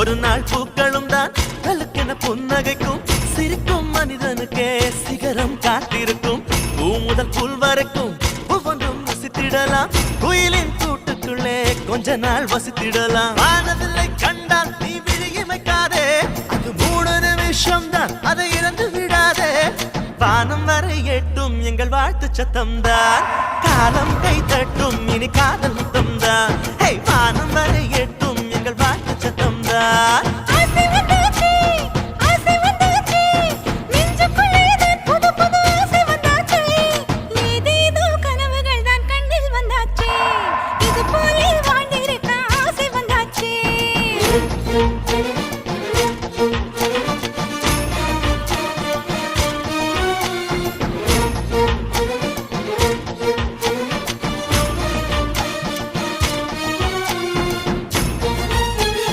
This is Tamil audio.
ஒரு நாள் பூக்களும் தான் கலுக்கென புன்னகைக்கும் சிரிக்கும் மனிதனுக்கே சிகரம் காத்திருக்கும் பூ முதல் புல் வரைக்கும் ஒவ்வொன்றும் வசித்திடலாம் குயிலின் கூட்டுக்குள்ளே கொஞ்ச நாள் வசித்திடலாம் வானவில்லை கண்டால் நீ விழியமைக்காதே அது 3 நிமிஷம் தான் அதை இறந்து விடாதே வானம் வரை எட்டும் எங்கள் வாழ்த்து சத்தம்தான் காலம் கை தட்டும் இனி காதல் முத்தம்தான் வானம் வரை எட்டும் எங்கள் வாழ்த்து சத்தம்தான் இது போலே வாழ்ந்திருக்க ஆசை வந்தாச்சு.